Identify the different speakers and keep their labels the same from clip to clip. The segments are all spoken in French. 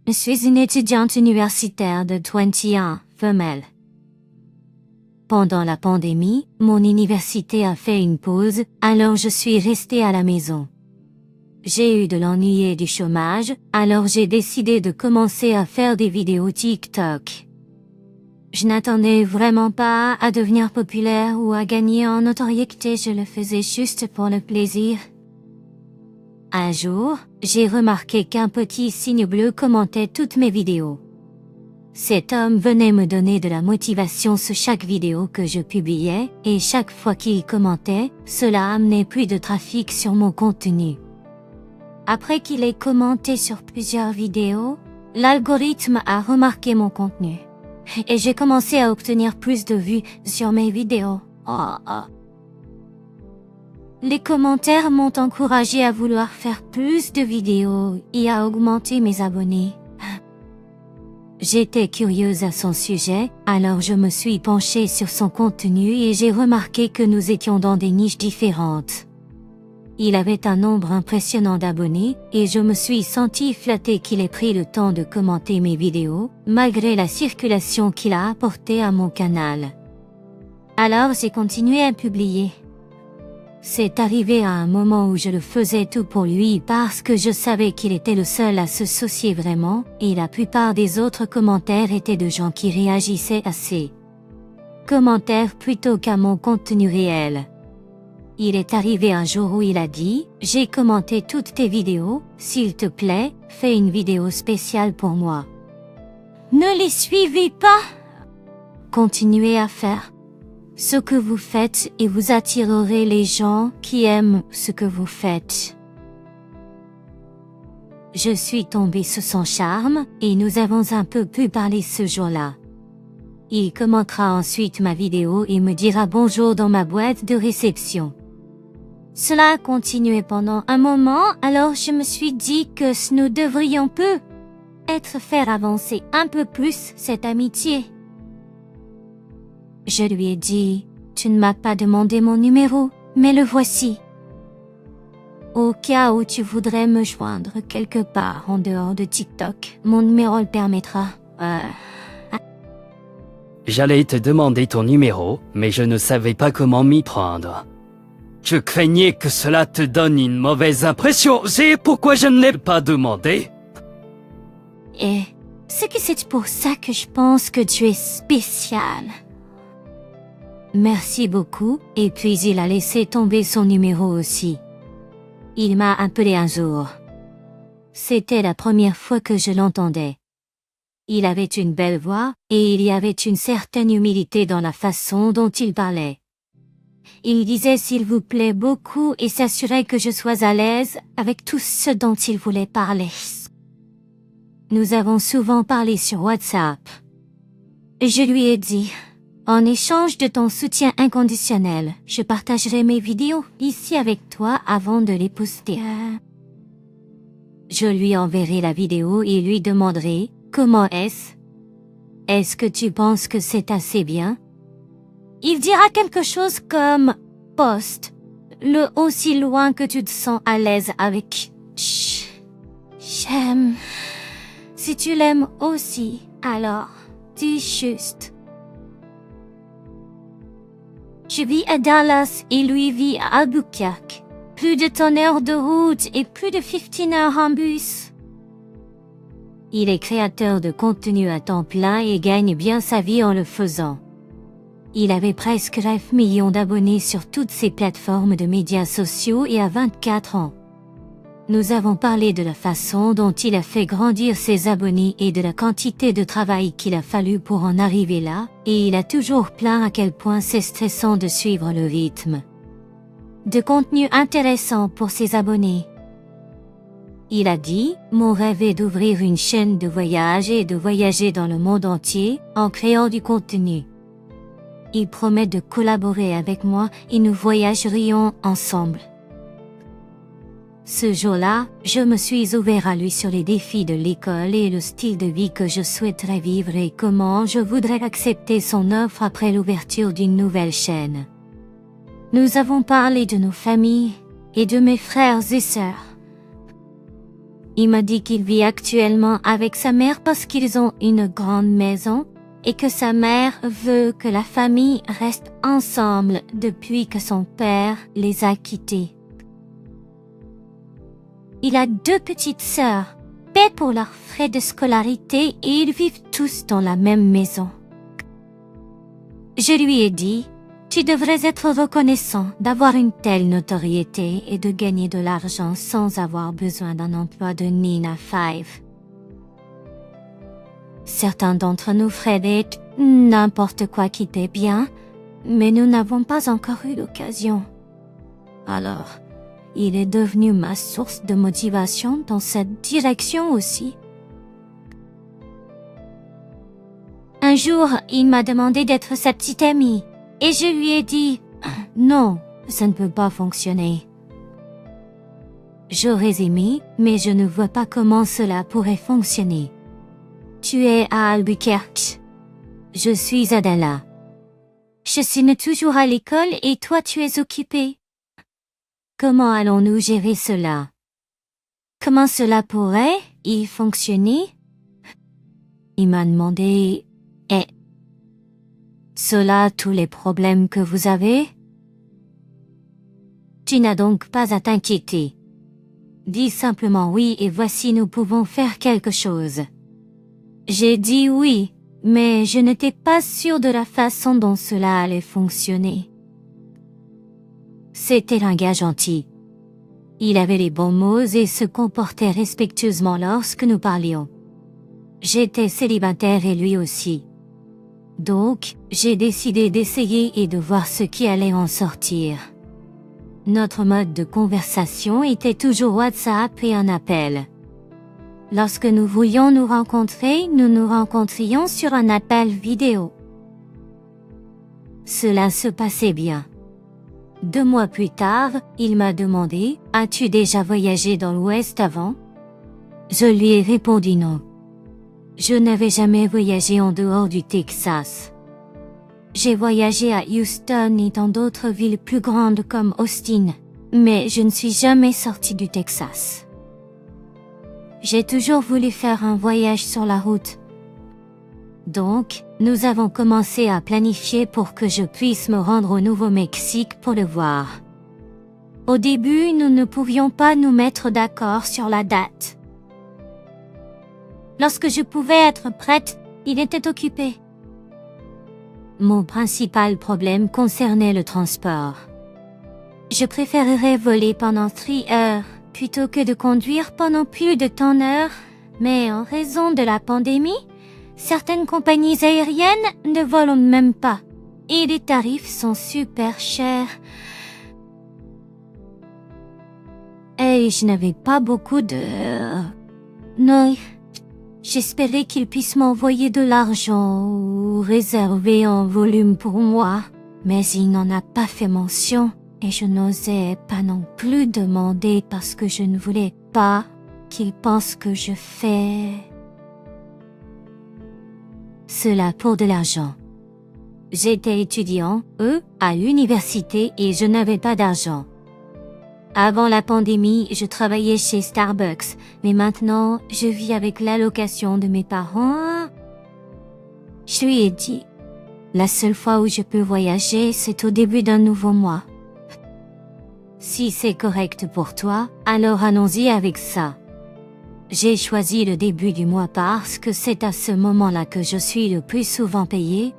Speaker 1: Je suis une étudiante universitaire de 21, femelle. Pendant la pandémie, mon université a fait une pause, alors je suis restée à la maison. J'ai eu de l'ennui et du chômage, alors j'ai décidé de commencer à faire des vidéos TikTok. Je n'attendais vraiment pas à devenir populaire ou à gagner en notoriété, je le faisais juste pour le plaisir. Un jour, j'ai remarqué qu'un petit signe bleu commentait toutes mes vidéos. Cet homme venait me donner de la motivation sur chaque vidéo que je publiais, et chaque fois qu'il commentait, cela amenait plus de trafic sur mon contenu. Après qu'il ait commenté sur plusieurs vidéos, l'algorithme a remarqué mon contenu. Et j'ai commencé à obtenir plus de vues sur mes vidéos. Les commentaires m'ont encouragé à vouloir faire plus de vidéos et à augmenter mes abonnés. J'étais curieuse à son sujet, alors je me suis penchée sur son contenu et j'ai remarqué que nous étions dans des niches différentes. Il avait un nombre impressionnant d'abonnés et je me suis sentie flattée qu'il ait pris le temps de commenter mes vidéos, malgré la circulation qu'il a apportée à mon canal. Alors j'ai continué à publier. C'est arrivé à un moment où je le faisais tout pour lui parce que je savais qu'il était le seul à se soucier vraiment et la plupart des autres commentaires étaient de gens qui réagissaient à ces commentaires plutôt qu'à mon contenu réel. Il est arrivé un jour où il a dit « J'ai commenté toutes tes vidéos, s'il te plaît, fais une vidéo spéciale pour moi. » Ne les suivez pas! Continuez à faire ce que vous faites et vous attirerez les gens qui aiment ce que vous faites. Je suis tombée sous son charme et nous avons un peu pu parler ce jour-là. Il commentera ensuite ma vidéo et me dira bonjour dans ma boîte de réception. Cela a continué pendant un moment, alors je me suis dit que nous devrions peut-être faire avancer un peu plus cette amitié. Je lui ai dit, tu ne m'as pas demandé mon numéro, mais le voici. Au cas où tu voudrais me joindre quelque part en dehors de TikTok, mon numéro le permettra.
Speaker 2: J'allais te demander ton numéro, mais je ne savais pas comment m'y prendre. Je craignais que cela te donne une mauvaise impression, c'est pourquoi je ne l'ai pas demandé.
Speaker 1: Et c'est que c'est pour ça que je pense que tu es spécial. Merci beaucoup, et puis il a laissé tomber son numéro aussi. Il m'a appelé un jour. C'était la première fois que je l'entendais. Il avait une belle voix, et il y avait une certaine humilité dans la façon dont il parlait. Il disait s'il vous plaît beaucoup et s'assurait que je sois à l'aise avec tout ce dont il voulait parler. Nous avons souvent parlé sur WhatsApp. Je lui ai dit, en échange de ton soutien inconditionnel, je partagerai mes vidéos ici avec toi avant de les poster. Je lui enverrai la vidéo et lui demanderai, comment est-ce? Est-ce que tu penses que c'est assez bien? Il dira quelque chose comme « Poste, le aussi loin que tu te sens à l'aise avec. J'aime. Si tu l'aimes aussi, alors, dis juste. » Je vis à Dallas et lui vit à Albuquerque. Plus de 10 heures de route et plus de 15 heures en bus. Il est créateur de contenu à temps plein et gagne bien sa vie en le faisant. Il avait presque 9 millions d'abonnés sur toutes ses plateformes de médias sociaux et à 24 ans. Nous avons parlé de la façon dont il a fait grandir ses abonnés et de la quantité de travail qu'il a fallu pour en arriver là, et il a toujours plaint à quel point c'est stressant de suivre le rythme de contenu intéressant pour ses abonnés. Il a dit, mon rêve est d'ouvrir une chaîne de voyage et de voyager dans le monde entier en créant du contenu. Il promet de collaborer avec moi et nous voyagerions ensemble. Ce jour-là, je me suis ouvert à lui sur les défis de l'école et le style de vie que je souhaiterais vivre et comment je voudrais accepter son offre après l'ouverture d'une nouvelle chaîne. Nous avons parlé de nos familles et de mes frères et sœurs. Il m'a dit qu'il vit actuellement avec sa mère parce qu'ils ont une grande maison et que sa mère veut que la famille reste ensemble depuis que son père les a quittés. Il a 2 petites sœurs, paient pour leurs frais de scolarité et ils vivent tous dans la même maison. Je lui ai dit, tu devrais être reconnaissant d'avoir une telle notoriété et de gagner de l'argent sans avoir besoin d'un emploi de 9 to 5. Certains d'entre nous feraient n'importe quoi qui paie bien, mais nous n'avons pas encore eu l'occasion. Alors, il est devenu ma source de motivation dans cette direction aussi. Un jour, il m'a demandé d'être sa petite amie, et je lui ai dit « Non, ça ne peut pas fonctionner. » J'aurais aimé, mais je ne vois pas comment cela pourrait fonctionner. Tu es à Albuquerque. Je suis à Dallas. Je suis toujours à l'école et toi tu es occupé. Comment allons-nous gérer cela? Comment cela pourrait y fonctionner? Il m'a demandé, cela tous les problèmes que vous avez? Tu n'as donc pas à t'inquiéter. Dis simplement oui et voici nous pouvons faire quelque chose. J'ai dit oui, mais je n'étais pas sûre de la façon dont cela allait fonctionner. C'était un gars gentil. Il avait les bons mots et se comportait respectueusement lorsque nous parlions. J'étais célibataire et lui aussi. Donc, j'ai décidé d'essayer et de voir ce qui allait en sortir. Notre mode de conversation était toujours WhatsApp et un appel. Lorsque nous voulions nous rencontrer, nous nous rencontrions sur un appel vidéo. Cela se passait bien. 2 mois plus tard, il m'a demandé « As-tu déjà voyagé dans l'Ouest avant ?» Je lui ai répondu non. Je n'avais jamais voyagé en dehors du Texas. J'ai voyagé à Houston et dans d'autres villes plus grandes comme Austin, mais je ne suis jamais sortie du Texas. J'ai toujours voulu faire un voyage sur la route. Donc, nous avons commencé à planifier pour que je puisse me rendre au Nouveau-Mexique pour le voir. Au début, nous ne pouvions pas nous mettre d'accord sur la date. Lorsque je pouvais être prête, il était occupé. Mon principal problème concernait le transport. Je préférerais voler pendant 3 heures plutôt que de conduire pendant plus de 10 heures, mais en raison de la pandémie, certaines compagnies aériennes ne volent même pas et les tarifs sont super chers. Et je n'avais pas beaucoup de... Non, j'espérais qu'il puisse m'envoyer de l'argent ou réserver un volume pour moi, mais il n'en a pas fait mention et je n'osais pas non plus demander parce que je ne voulais pas qu'il pense que je fais cela pour de l'argent. J'étais étudiant, à l'université et je n'avais pas d'argent. Avant la pandémie, je travaillais chez Starbucks, mais maintenant, je vis avec l'allocation de mes parents. Je lui ai dit, la seule fois où je peux voyager, c'est au début d'un nouveau mois. Si c'est correct pour toi, alors allons-y avec ça. J'ai choisi le début du mois parce que c'est à ce moment-là que je suis le plus souvent payé.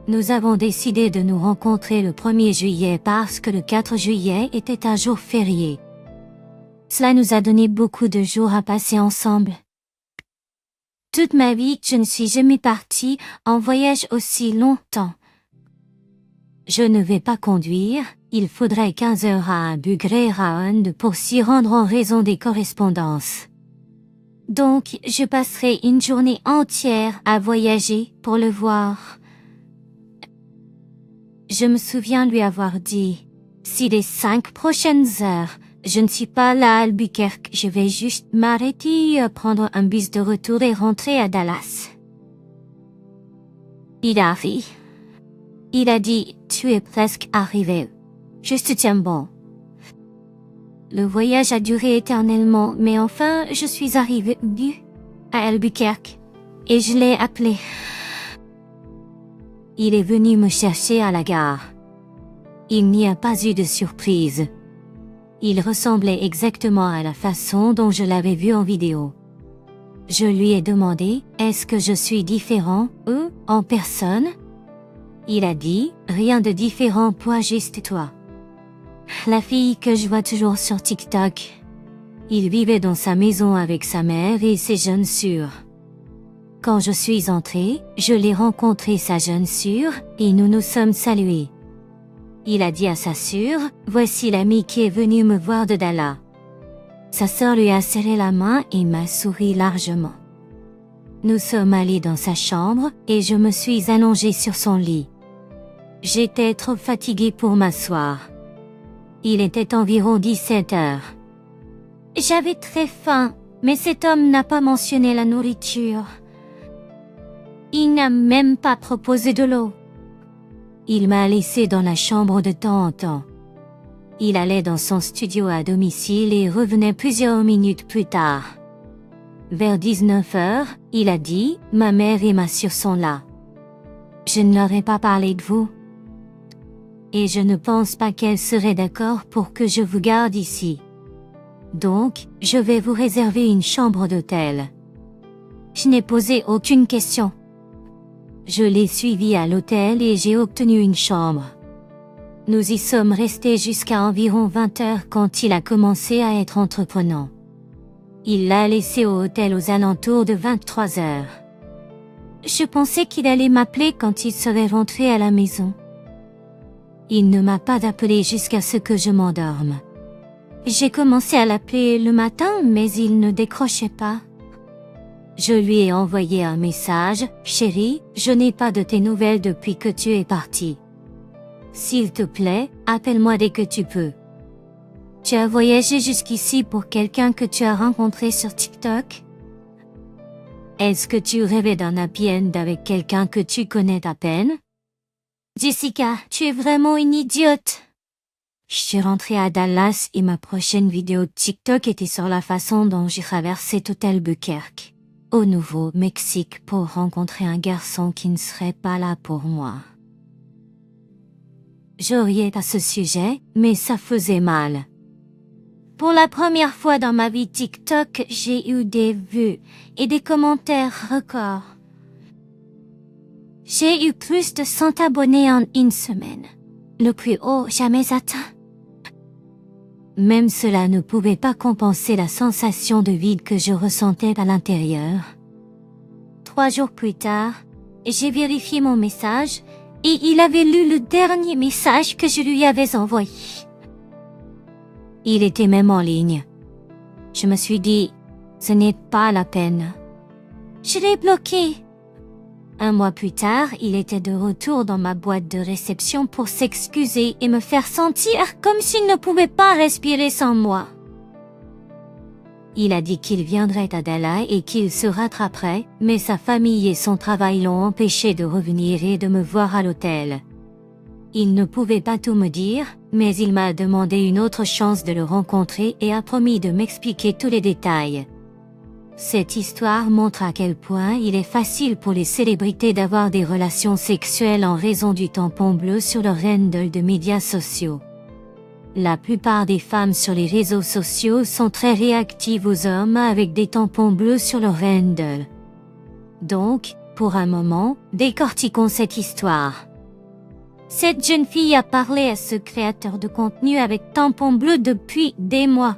Speaker 1: Nous avons décidé de nous rencontrer le 1er juillet parce que le 4 juillet était un jour férié. Cela nous a donné beaucoup de jours à passer ensemble. Toute ma vie, je ne suis jamais partie en voyage aussi longtemps. Je ne vais pas conduire, il faudrait 15 heures à Bugre pour s'y rendre en raison des correspondances. Donc, je passerai une journée entière à voyager pour le voir. Je me souviens lui avoir dit, si les 5 prochaines heures, je ne suis pas là à Albuquerque, je vais juste m'arrêter, prendre un bus de retour et rentrer à Dallas. Il a ri. Il a dit, tu es presque arrivé. Je te tiens bon. Le voyage a duré éternellement, mais enfin, je suis arrivée à Albuquerque et je l'ai appelé. Il est venu me chercher à la gare. Il n'y a pas eu de surprise. Il ressemblait exactement à la façon dont je l'avais vu en vidéo. Je lui ai demandé, est-ce que je suis différent, en personne? Il a dit, rien de différent, toi juste toi. La fille que je vois toujours sur TikTok. Il vivait dans sa maison avec sa mère et ses jeunes sœurs. Quand je suis entrée, je l'ai rencontré sa jeune sœur et nous nous sommes salués. Il a dit à sa sœur, voici l'ami qui est venu me voir de Dallas. Sa sœur lui a serré la main et m'a souri largement. Nous sommes allés dans sa chambre et je me suis allongée sur son lit. J'étais trop fatiguée pour m'asseoir. Il était environ 17 heures. J'avais très faim, mais cet homme n'a pas mentionné la nourriture. Il n'a même pas proposé de l'eau. Il m'a laissé dans la chambre de temps en temps. Il allait dans son studio à domicile et revenait plusieurs minutes plus tard. Vers 19 heures, il a dit, ma mère et ma sœur sont là. Je ne leur ai pas parlé de vous. Et je ne pense pas qu'elles seraient d'accord pour que je vous garde ici. Donc, je vais vous réserver une chambre d'hôtel. Je n'ai posé aucune question. Je l'ai suivi à l'hôtel et j'ai obtenu une chambre. Nous y sommes restés jusqu'à environ 20 heures quand il a commencé à être entreprenant. Il l'a laissé au hôtel aux alentours de 23 heures. Je pensais qu'il allait m'appeler quand il serait rentré à la maison. Il ne m'a pas appelé jusqu'à ce que je m'endorme. J'ai commencé à l'appeler le matin, mais il ne décrochait pas. Je lui ai envoyé un message, chérie, je n'ai pas de tes nouvelles depuis que tu es parti. S'il te plaît, appelle-moi dès que tu peux. Tu as voyagé jusqu'ici pour quelqu'un que tu as rencontré sur TikTok? Est-ce que tu rêvais d'un happy end avec quelqu'un que tu connais à peine? Jessica, tu es vraiment une idiote. Je suis rentrée à Dallas et ma prochaine vidéo de TikTok était sur la façon dont j'ai traversé tout Albuquerque, au Nouveau-Mexique, pour rencontrer un garçon qui ne serait pas là pour moi. Je riais à ce sujet, mais ça faisait mal. Pour la première fois dans ma vie TikTok, j'ai eu des vues et des commentaires records. J'ai eu plus de 100 abonnés en une semaine, le plus haut jamais atteint. Même cela ne pouvait pas compenser la sensation de vide que je ressentais à l'intérieur. 3 jours plus tard, j'ai vérifié mon message et il avait lu le dernier message que je lui avais envoyé. Il était même en ligne. Je me suis dit, ce n'est pas la peine. Je l'ai bloqué. 1 mois plus tard, il était de retour dans ma boîte de réception pour s'excuser et me faire sentir comme s'il ne pouvait pas respirer sans moi. Il a dit qu'il viendrait à Dallas et qu'il se rattraperait, mais sa famille et son travail l'ont empêché de revenir et de me voir à l'hôtel. Il ne pouvait pas tout me dire, mais il m'a demandé une autre chance de le rencontrer et a promis de m'expliquer tous les détails. Cette histoire montre à quel point il est facile pour les célébrités d'avoir des relations sexuelles en raison du tampon bleu sur leur handle de médias sociaux. La plupart des femmes sur les réseaux sociaux sont très réactives aux hommes avec des tampons bleus sur leur handle. Donc, pour un moment, décortiquons cette histoire. Cette jeune fille a parlé à ce créateur de contenu avec tampon bleu depuis des mois.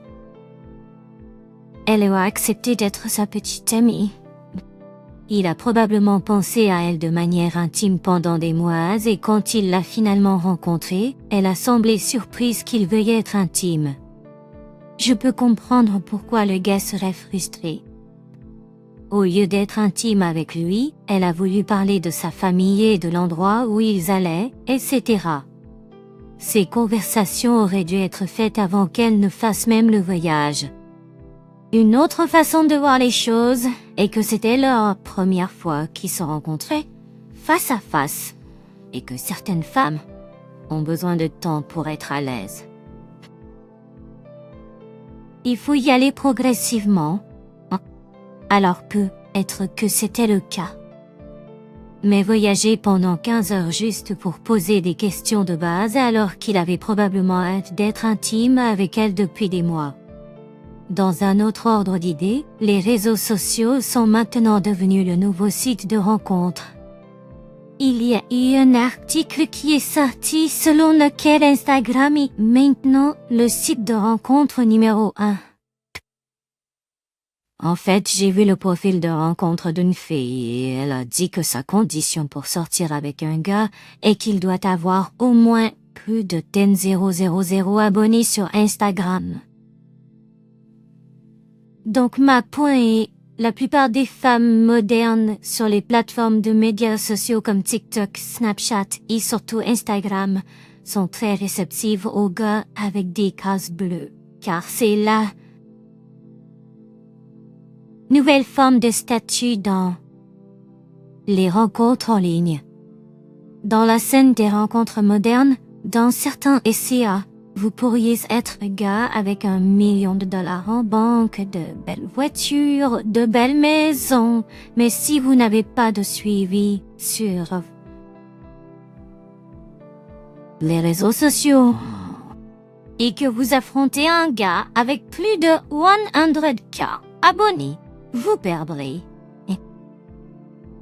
Speaker 1: Elle a accepté d'être sa petite amie. Il a probablement pensé à elle de manière intime pendant des mois et quand il l'a finalement rencontrée, elle a semblé surprise qu'il veuille être intime. Je peux comprendre pourquoi le gars serait frustré. Au lieu d'être intime avec lui, elle a voulu parler de sa famille et de l'endroit où ils allaient, etc. Ces conversations auraient dû être faites avant qu'elle ne fasse même le voyage. Une autre façon de voir les choses est que c'était leur première fois qu'ils se rencontraient face à face et que certaines femmes ont besoin de temps pour être à l'aise. Il faut y aller progressivement. Alors peut-être que c'était le cas. Mais voyager pendant 15 heures juste pour poser des questions de base alors qu'il avait probablement hâte d'être intime avec elle depuis des mois. Dans un autre ordre d'idées, les réseaux sociaux sont maintenant devenus le nouveau site de rencontre. Il y a eu un article qui est sorti selon lequel Instagram est maintenant le site de rencontre numéro 1. En fait, j'ai vu le profil de rencontre d'une fille et elle a dit que sa condition pour sortir avec un gars est qu'il doit avoir au moins plus de 10,000 abonnés sur Instagram. Donc ma point est, la plupart des femmes modernes sur les plateformes de médias sociaux comme TikTok, Snapchat et surtout Instagram sont très réceptives aux gars avec des cases bleues, car c'est la nouvelle forme de statut dans les rencontres en ligne. Dans la scène des rencontres modernes, dans certains SCA, vous pourriez être un gars avec $1 million en banque, de belles voitures, de belles maisons, mais si vous n'avez pas de suivi sur les réseaux sociaux et que vous affrontez un gars avec plus de 100K abonnés, vous perdrez.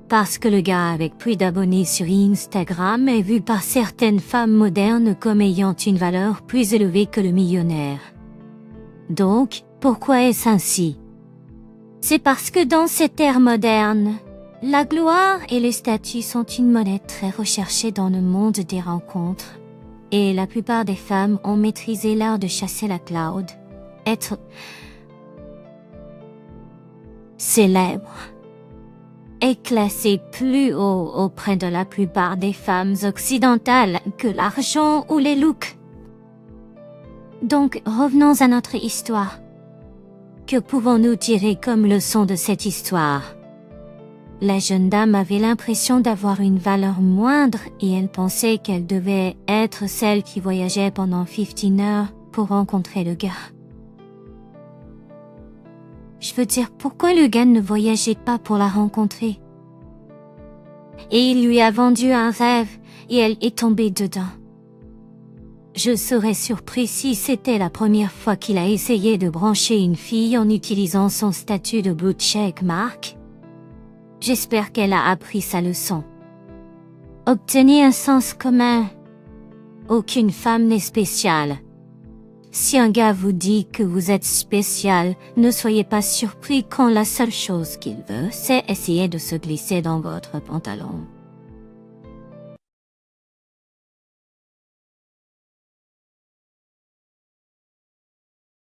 Speaker 1: Parce que le gars avec plus d'abonnés sur Instagram est vu par certaines femmes modernes comme ayant une valeur plus élevée que le millionnaire. Donc, pourquoi est-ce ainsi? C'est parce que dans cette ère moderne, la gloire et les statuts sont une monnaie très recherchée dans le monde des rencontres. Et la plupart des femmes ont maîtrisé l'art de chasser la cloud. Être célèbre est classé plus haut auprès de la plupart des femmes occidentales que l'argent ou les looks. Donc, revenons à notre histoire. Que pouvons-nous tirer comme leçon de cette histoire? La jeune dame avait l'impression d'avoir une valeur moindre et elle pensait qu'elle devait être celle qui voyageait pendant 15 heures pour rencontrer le gars. Je veux dire, pourquoi le gars ne voyageait pas pour la rencontrer? Et il lui a vendu un rêve et elle est tombée dedans. Je serais surpris si c'était la première fois qu'il a essayé de brancher une fille en utilisant son statut de blue check mark. J'espère qu'elle a appris sa leçon. Obtenez un sens commun. Aucune femme n'est spéciale. Si un gars vous dit que vous êtes spécial, ne soyez pas surpris quand la seule chose qu'il veut, c'est essayer de se glisser dans votre pantalon.